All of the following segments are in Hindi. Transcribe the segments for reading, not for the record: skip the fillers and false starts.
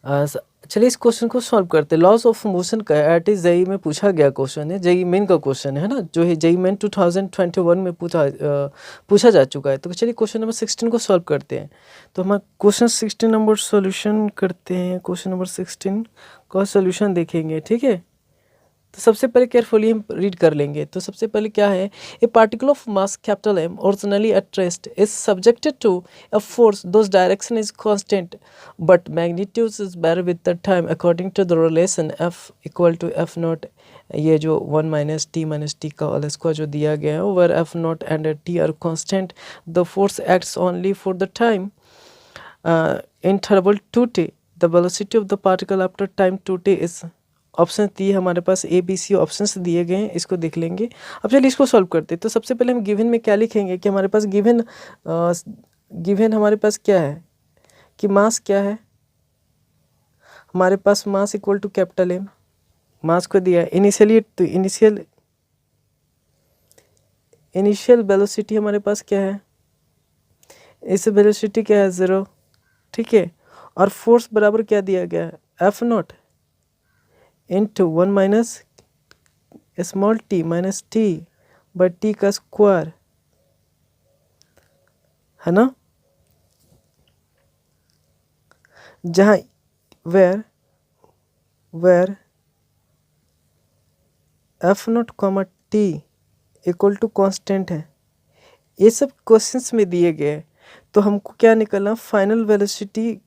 चलिए इस क्वेश्चन को सॉल्व करते हैं। लॉस ऑफ मोशन का एट इज जेई में पूछा गया क्वेश्चन है, जेई मेन का क्वेश्चन है ना, जो है जेई मेन 2021 में पूछा जा चुका है। तो चलिए क्वेश्चन नंबर 16 को सॉल्व करते हैं। तो हम क्वेश्चन 16 नंबर सॉल्यूशन करते हैं। क्वेश्चन नंबर 16 का सॉल्यूशन देखेंगे, ठीक है। तो सबसे पहले केयरफुली हम रीड कर लेंगे। तो सबसे पहले क्या है, a particle of mass capital M originally at rest is subjected to a force those direction is constant but magnitude is vary with the time according to the relation f equal to f naught. ये जो 1 माइनस टी का होल स्क्वायर जो दिया गया है, where f naught and t are constant the force acts only for the time interval 2t the velocity of the particle after time 2t is option दिए हमारे पास ए बी सी ऑप्शंस दिए गए हैं, इसको देख लेंगे। अब चलिए इसको सॉल्व करते हैं। तो सबसे पहले हम गिवन में क्या लिखेंगे कि हमारे पास गिवन हमारे पास क्या है कि मास क्या है, हमारे पास mass equal to capital M, mass को दिया इनिशियली। तो इनिशियल वेलोसिटी हमारे पास क्या है, इस वेलोसिटी क्या है 0, ठीक है। और फोर्स बराबर क्या दिया गया है, f naught into 1 minus small t minus t by t का स्क्वायर, है ना। जहाँ where f naught comma t equal to constant है, ये सब क्वेश्चंस में दिए गए हैं। तो हमको क्या निकलना, फाइनल वेलोसिटी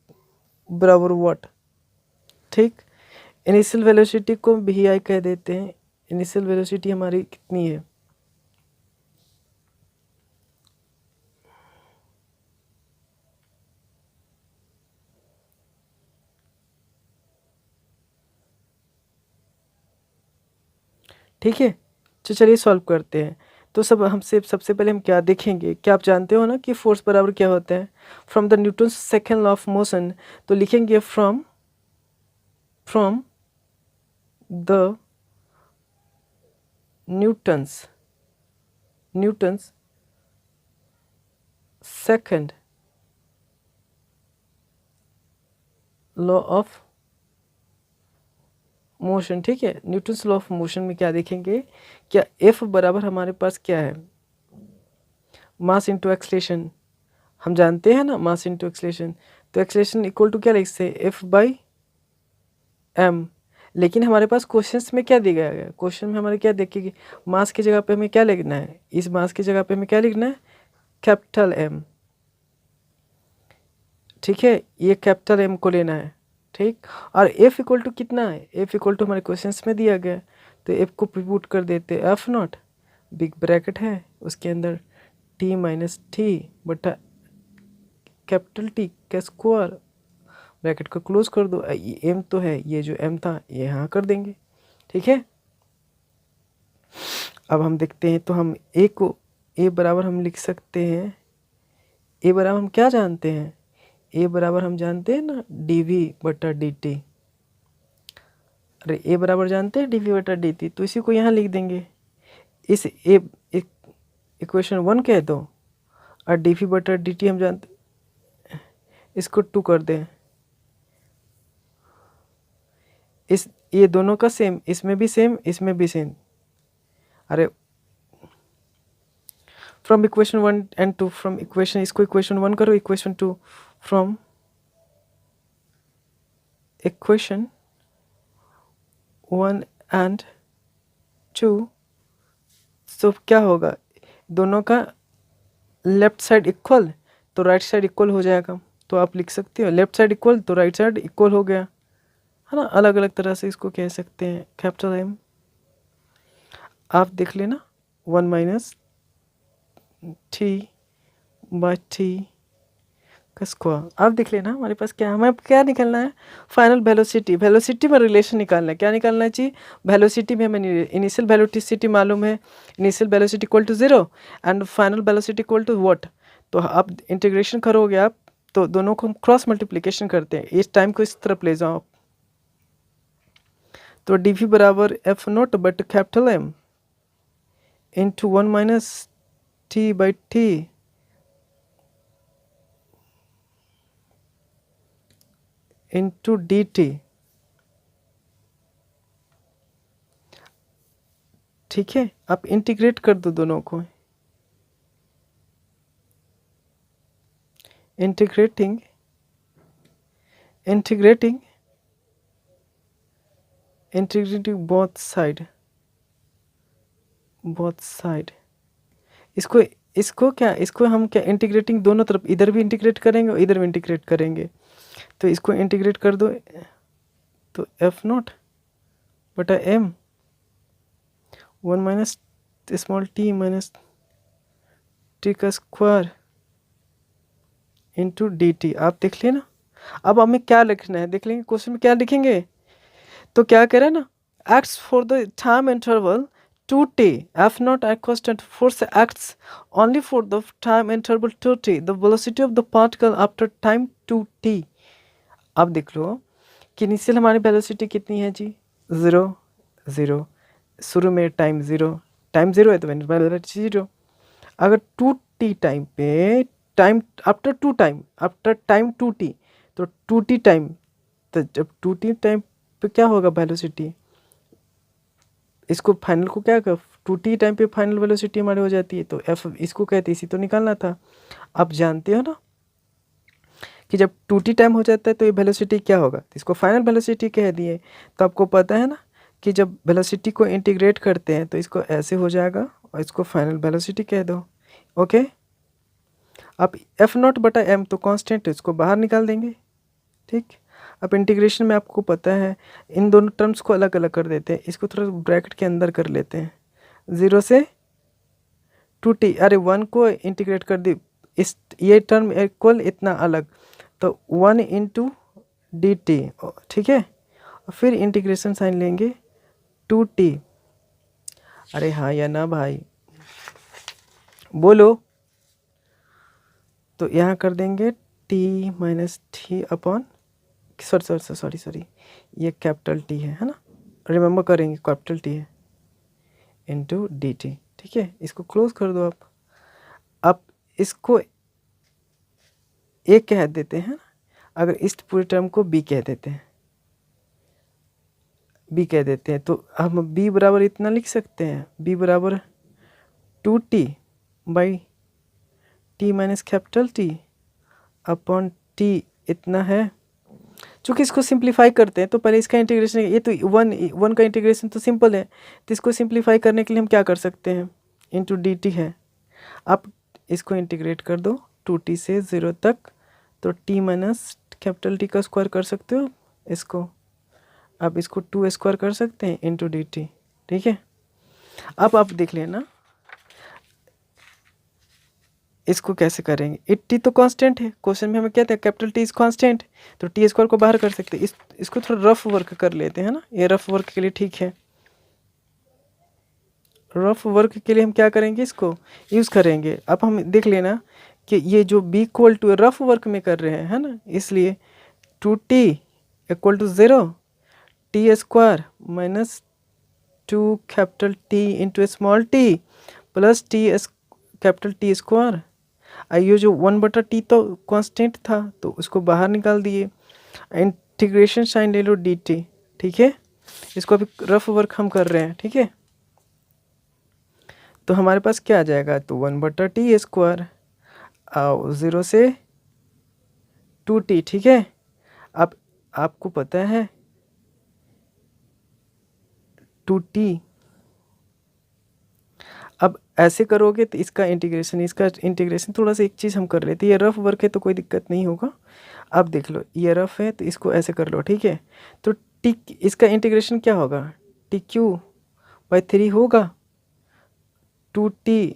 बराबर व्हाट, ठीक। इनिशियल वेलोसिटी को भी आई कह देते हैं। इनिशियल वेलोसिटी हमारी कितनी है, ठीक है। तो चलिए सॉल्व करते हैं। तो सबसे पहले हम क्या देखेंगे, क्या आप जानते हो ना कि फोर्स बराबर क्या होता है, from the Newton second law of motion. तो लिखेंगे from the Newton's second law of motion, ठीक है। न्यूटन्स लॉ ऑफ मोशन में क्या देखेंगे, क्या एफ बराबर हमारे पास क्या है, मास इंटू एक्सलेशन। हम जानते हैं ना मास इंटू एक्सलेशन। तो एक्सलेशन इक्वल टू क्या लिख सकते हैं, एफ बाई एम। लेकिन हमारे पास क्वेश्चंस में क्या दिया गया है, क्वेश्चन में हमारे क्या देखेंगे, मास की जगह पे हमें क्या लिखना है, इस मास की जगह पे हमें क्या लिखना है, कैपिटल एम, ठीक है। ये कैपिटल एम को लेना है, ठीक। और एफ इक्वल टू कितना है, एफ इक्वल टू हमारे क्वेश्चंस में दिया गया है। तो एफ को पुट कर देते एफ नॉट, बिग ब्रैकेट है उसके अंदर टी माइनस टी बटा कैपिटल टी का स्क्वायर, ब्रैकेट को क्लोज कर दो। ये एम तो है, ये जो एम था ये यहाँ कर देंगे, ठीक है। अब हम देखते हैं। तो हम ए को ए बराबर हम लिख सकते हैं, ए बराबर हम क्या जानते हैं, ए बराबर हम जानते हैं ना डी वी बटा डी टी। अरे ए बराबर जानते हैं डी वी बटा डी टी, तो इसी को यहाँ लिख देंगे। इस ए इक्वेशन 1 कह दो, और डी वी बटा डी टी हम जानते, इसको 2 कर दें। इस ये दोनों का सेम, इसमें भी सेम इसमें भी सेम। अरे from equation 1 and 2, from equation, इसको इक्वेशन 1 करो, इक्वेशन 2 फ्रॉम इक्वेशन 1 एंड 2। तो क्या होगा, दोनों का लेफ्ट साइड इक्वल तो राइट साइड इक्वल हो जाएगा। तो आप लिख सकते हो लेफ्ट साइड इक्वल तो राइट साइड इक्वल हो गया, है ना। अलग अलग तरह से इसको कह सकते हैं। कैपिटल एम आप देख लेना, 1 माइनस टी बाई टी का स्क्वायर। आप देख लेना हमारे पास क्या, हमें क्या निकालना है, फाइनल वेलोसिटी। वेलोसिटी में रिलेशन निकालना है, क्या निकालना चाहिए, वेलोसिटी में हमें इनिशियल वेलोसिटी मालूम है, initial velocity equal to 0 and final velocity equal to what. तो आप इंटीग्रेशन करोगे आप, तो दोनों को हम क्रॉस मल्टीप्लिकेशन करते हैं, इस टाइम को इस तरफ ले जाओ। तो डी वी बराबर f naught but capital M into 1 minus t by t into d t, ठीक है। आप इंटीग्रेट कर दो दोनों को, integrating integrating integrating both side, इसको इसको क्या, इसको हम क्या इंटीग्रेटिंग दोनों तरफ, इधर भी इंटीग्रेट करेंगे और इधर भी इंटीग्रेट करेंगे, तो इसको इंटीग्रेट कर दो, तो एफ नॉट बटा M 1 minus small t minus t का स्क्वायर इंटू डी टी। आप देख लिए ना। अब हमें क्या लिखना है देख लेंगे, क्वेश्चन में क्या लिखेंगे। तो क्या करें ना, acts for the time interval 2t, f naught at constant force acts only for the time interval 2t, the velocity of the particle after time 2t। अब देख लो कि इनिशियल हमारी वेलोसिटी कितनी है जी, 0 0, शुरू में टाइम 0 है तो वेलोसिटी 0। अगर 2t टाइम पे, टाइम आफ्टर टाइम 2t, तो 2t टाइम, तो जब 2t टाइम पे क्या होगा वेलोसिटी, इसको फाइनल को क्या कर 2t टाइम पे फाइनल वेलोसिटी हमारी हो जाती है, तो f इसको कहते हैं, इसी तो निकालना था। आप जानते हो ना कि जब 2t टाइम हो जाता है तो ये वेलोसिटी क्या होगा, तो इसको फाइनल वेलोसिटी कह दिए। तो आपको पता है ना कि जब वेलोसिटी को इंटीग्रेट करते हैं तो इसको ऐसे हो जाएगा और इसको फाइनल वेलोसिटी कह दो। ओके, अब एफ नॉट बटा एम तो कांस्टेंट है, इसको बाहर निकाल देंगे, ठीक। अब इंटीग्रेशन में आपको पता है इन दोनों टर्म्स को अलग अलग कर देते हैं, इसको थोड़ा ब्रैकेट के अंदर कर लेते हैं, 0 से 2t, अरे 1 को इंटीग्रेट कर दी, इस ये टर्म इक्वल इतना अलग, तो 1 इंटू डी टी, ठीक है। और फिर इंटीग्रेशन साइन लेंगे 2t, अरे हाँ या ना भाई बोलो, तो यहाँ कर देंगे t minus T upon, sorry ये कैपिटल टी है ना, रिमेंबर करेंगे कैपिटल टी है, इंटू डी टी, ठीक है। इसको क्लोज कर दो आप। अब इसको ए कह देते हैं, अगर इस पूरे टर्म को बी कह देते हैं, तो हम b बराबर इतना लिख सकते हैं, b बराबर 2t by T minus capital T upon T इतना है। चूँकि इसको सिंप्लीफाई करते हैं तो पहले इसका इंटीग्रेशन, ये तो वन का इंटीग्रेशन तो सिंपल है, तो इसको सिंप्लीफाई करने के लिए हम क्या कर सकते हैं, इंटू डी टी है। आप इसको इंटीग्रेट कर दो 2t से 0 तक, तो t माइनस कैपिटल टी का स्क्वायर कर सकते हो इसको, आप इसको 2 स्क्वायर कर सकते हैं इंटू डी टी, ठीक है। अब आप देख लेना इसको कैसे करेंगे, टी तो कांस्टेंट है, क्वेश्चन में हमें क्या था, कैपिटल टी इज कांस्टेंट, तो टी स्क्वायर को बाहर कर सकते हैं। इसको थोड़ा रफ वर्क कर लेते हैं ना, ये रफ वर्क के लिए ठीक है। रफ वर्क के लिए हम क्या करेंगे, इसको यूज़ करेंगे। अब हम देख लेना कि ये जो b equal to rough work में कर रहे हैं, है ना, इसलिए 2t equal to 0, t square minus 2 capital T into small t plus t capital T square. ये जो 1/t तो कांस्टेंट था तो उसको बाहर निकाल दिए, इंटीग्रेशन साइन ले लो dt, ठीक है। इसको अभी रफ वर्क हम कर रहे हैं, ठीक है। तो हमारे पास क्या आ जाएगा, तो 1/t स्क्वायर 0 से 2t, ठीक है। अब आपको पता है 2t, अब ऐसे करोगे तो इसका इंटीग्रेशन थोड़ा सा एक चीज़ हम कर लेते हैं, ये रफ वर्क है तो कोई दिक्कत नहीं होगा। अब देख लो ये रफ है तो इसको ऐसे कर लो, ठीक है। तो टी इसका इंटीग्रेशन क्या होगा, टी क्यू बाई 3 होगा, 2t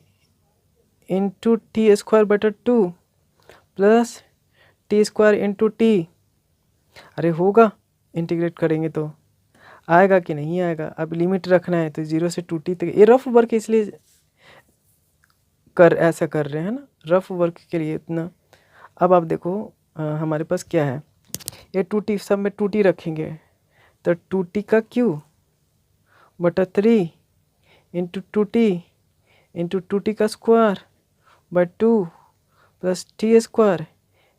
इंटू टी स्क्वायर बटा 2 plus T square into T, अरे होगा, इंटीग्रेट करेंगे तो आएगा कि नहीं आएगा। अब लिमिट रखना है तो 0 से 2t तक, ये रफ वर्क इसलिए ऐसा कर रहे हैं ना, रफ वर्क के लिए इतना। अब आप देखो हमारे पास क्या है, ये 2t, सब में 2t रखेंगे, तो 2t का क्यू बटा 3 इंटू 2t का square by 2 plus T square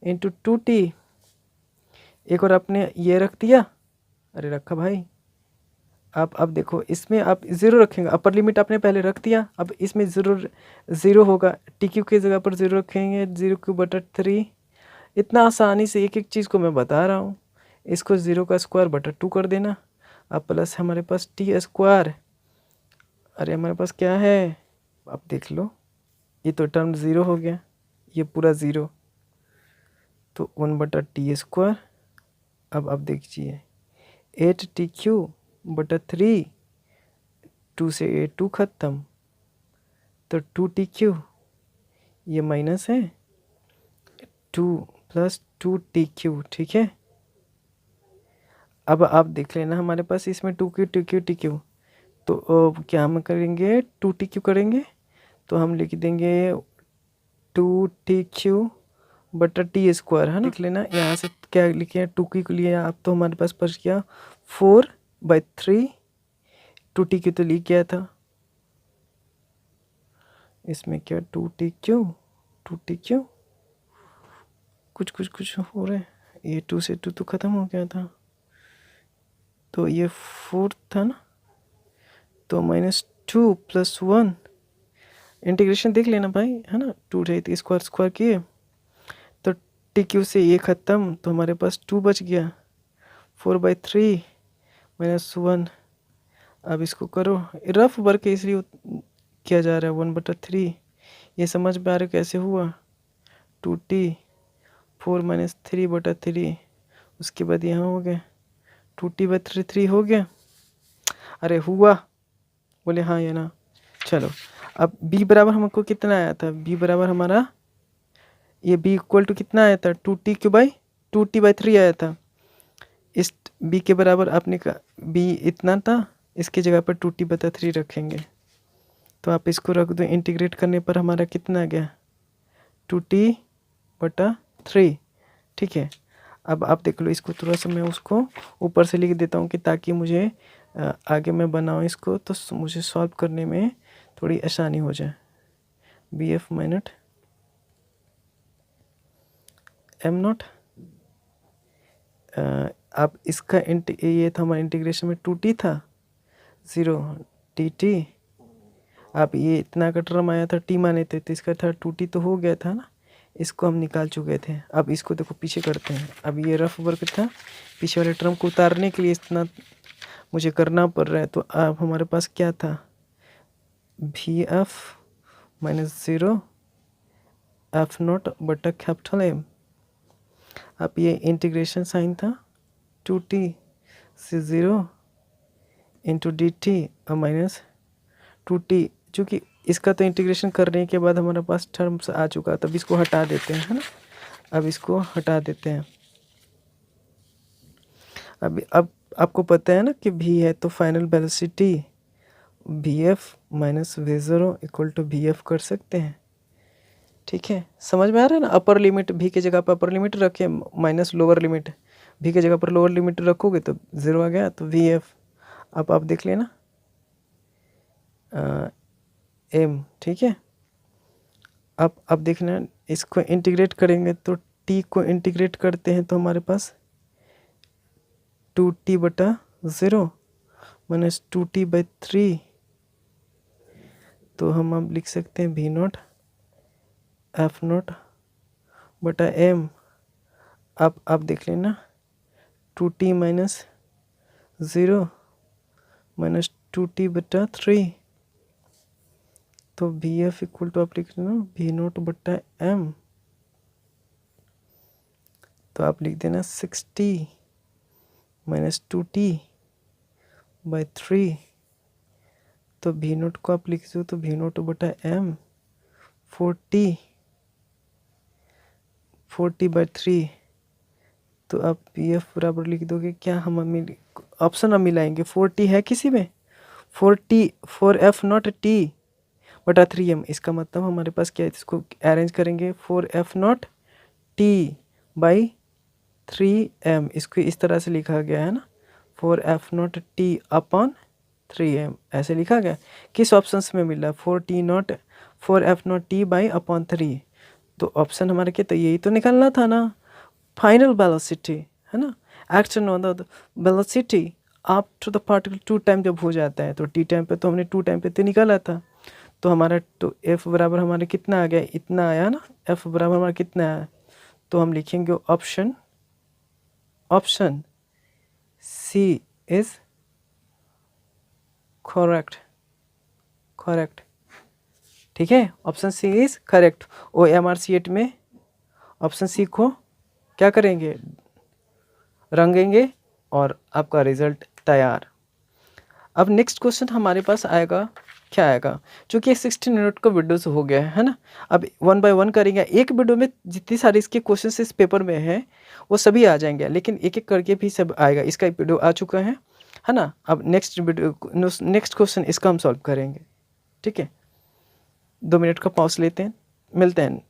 into 2t एक और आपने ये रख दिया, अरे रखा भाई। आप अब देखो इसमें आप ज़ीरो रखेंगे, अपर लिमिट आपने पहले रख दिया, अब इसमें ज़ीरो होगा, टी क्यू की जगह पर ज़ीरो रखेंगे, 0³/3। इतना आसानी से एक एक चीज़ को मैं बता रहा हूँ। इसको 0² कर देना, अब प्लस हमारे पास t²। अरे हमारे पास क्या है, आप देख लो, ये तो टर्म ज़ीरो हो गया, ये पूरा ज़ीरो, तो 1/t²। अब आप देखिए 8t³/3, 2 से 2 ख़त्म, तो 2t³, ये माइनस है 2 + 2t³, ठीक है। अब आप देख लेना हमारे पास इसमें 2t³, तो क्या हम करेंगे, 2t³ करेंगे, तो हम लिख देंगे 2t³/t², है ना। लिख लेना, यहाँ से क्या लिखे, 2 के लिए आप, तो हमारे पास बच गया 4/3, 2t³ तो लिख गया था, इसमें क्या 2t³ कुछ हो रहा है, ये 2 से 2 तो ख़त्म हो गया था, तो ये 4 था ना, तो -2 + 1, इंटीग्रेशन देख लेना भाई, है ना। 2 रहे थे, स्क्वायर किए, तो t³ से ये ख़त्म, तो हमारे पास 2 बच गया, 4/3 -1। अब इसको करो, रफ वर्क इसलिए किया जा रहा है, 1/3। ये समझ में आ रहा है कैसे हुआ, 2t 4 - 3/3, उसके बाद यहाँ हो गया 2t/3 हो गया। अरे हुआ, बोले हाँ ये ना। चलो अब b बराबर हमको कितना आया था, b बराबर हमारा ये b = कितना आया था, 2t/3 आया था। इस b के बराबर आपने का b इतना था, इसकी जगह पर 2t/3 रखेंगे, तो आप इसको रख दो, इंटीग्रेट करने पर हमारा कितना आ गया, 2t/3, ठीक है। अब आप देख लो, इसको थोड़ा सा मैं उसको ऊपर से लिख देता हूँ कि ताकि मुझे आगे मैं बनाऊँ इसको तो मुझे सॉल्व करने में थोड़ी आसानी हो जाए। BF - m0, आप इसका ये था हमारा इंटीग्रेशन में 2t था, 0 dt, आप ये इतना का टर्म आया था, t माने थे, तो इसका था 2t तो हो गया था ना, इसको हम निकाल चुके थे। अब इसको देखो पीछे करते हैं, अब ये रफ वर्क था, पीछे वाले टर्म को उतारने के लिए इतना मुझे करना पड़ रहा है, तो अब हमारे पास क्या था, VF - 0 F0/M। अब ये इंटीग्रेशन साइन था, 2t से 0 × dt और -2t, चूँकि इसका तो इंटीग्रेशन करने के बाद हमारे पास टर्म्स आ चुका, तब इसको हटा देते हैं, है ना। अब इसको हटा देते हैं। अब आपको पता है ना कि v है तो final velocity VF - V0 = VF कर सकते हैं, ठीक है। समझ में आ रहा है ना, अपर लिमिट v की जगह पर अपर लिमिट रखे, माइनस लोअर लिमिट, v की जगह पर लोअर लिमिट रखोगे तो 0 आ गया, तो VF। अब आप देख लेना m, ठीक है। अब देखना, इसको इंटीग्रेट करेंगे तो t को इंटीग्रेट करते हैं तो हमारे पास 2t/0 - 2t/3, तो हम अब लिख सकते हैं V0 F0/m। अब देख लेना 2t - 0 - 2t/3, तो VF = आप लिख लेना V0/m, तो आप लिख देना 60 - 2t/3, तो V0 को आप लिख दो तो V0/m 40/3, तो आप PF बराबर लिख दोगे क्या, हम ऑप्शन हम मिलाएंगे, 4t है किसी में, 4F0t/3m, इसका मतलब हमारे पास क्या है, इसको अरेंज करेंगे 4F0t/3m, इसको इस तरह से लिखा गया है ना, 4F0t/3m ऐसे लिखा गया। किस ऑप्शन में मिल रहा है, 4F0t/3, तो ऑप्शन हमारे क्या, तो यही तो निकालना था ना, फाइनल वेलोसिटी, है ना। Action on the velocity after the particle to time जब हो जाता है, तो टी टाइम पे तो हमने टू टाइम पे तो निकाला था, तो हमारा तो एफ बराबर हमारे कितना आ गया, इतना आया ना, एफ बराबर हमारा कितना आया, तो हम लिखेंगे ऑप्शन सी इज करेक्ट। ठीक है, option C is correct. OMR CAT में ऑप्शन सी को क्या करेंगे, रंगेंगे और आपका रिजल्ट तैयार। अब नेक्स्ट क्वेश्चन हमारे पास आएगा, क्या आएगा, चूँकि 16 मिनट का वीडियो से हो गया है ना, अब 1 बाय 1 करेंगे। एक वीडियो में जितनी सारी इसके क्वेश्चन इस पेपर में है वो सभी आ जाएंगे, लेकिन एक एक करके भी सब आएगा। इसका एक वीडियो आ चुका है ना। अब नेक्स्ट क्वेश्चन इसका हम सॉल्व करेंगे। ठीक है, 2 मिनट का पॉज लेते हैं, मिलते हैं